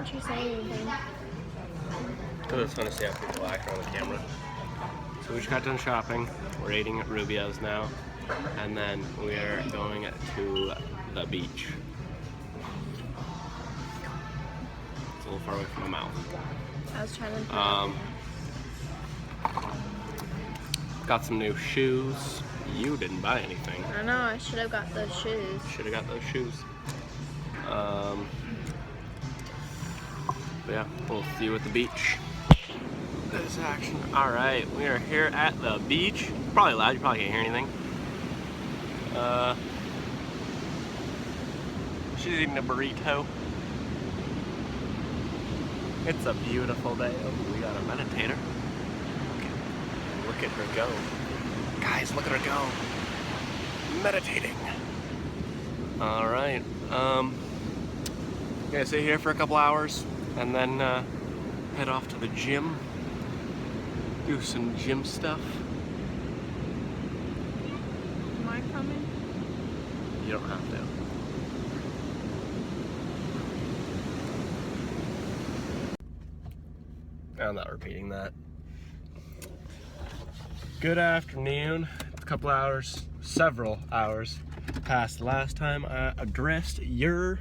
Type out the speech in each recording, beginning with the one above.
don't you say anything? Because it's fun to see how people act on the camera. So we just got done shopping. We're eating at Rubio's now. And then we're going to the beach. It's a little far away from my mouth. I was trying to. Got some new shoes. You didn't buy anything. I know, I should have got those shoes. Should have got those shoes. But yeah, we'll see you at the beach. This action. Alright, we are here at the beach. Probably loud, you probably can't hear anything. She's eating a burrito. It's a beautiful day. Oh, we got a meditator. Look at her go. Guys, look at her go. Meditating. Alright, gonna sit here for a couple hours and then head off to the gym. Do some gym stuff. Am I coming? You don't have to. I'm not repeating that. Good afternoon. A couple hours, several hours past the last time I addressed your.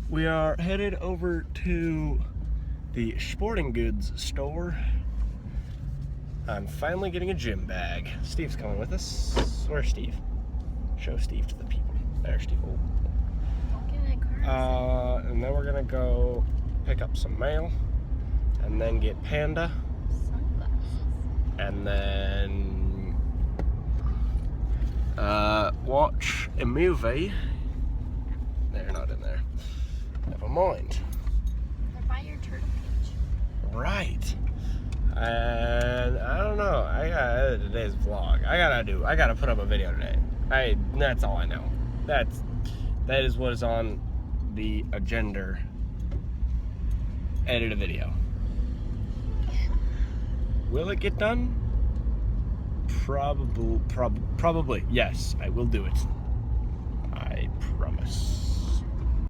We are headed over to the sporting goods store. I'm finally getting a gym bag. Steve's coming with us. Where's Steve? Show Steve to the people. There's Steve. Don't get in a car. And then we're gonna go pick up some mail, and then get Panda, Sunglasses. and then watch a movie. They're not in there. Never mind. They're by your turtle cage. Right. And I don't know. I gotta edit today's vlog. I gotta put up a video today. That's all I know. That is what is on the agenda. Edit a video. Will it get done? Probably. Yes, I will do it. I promise.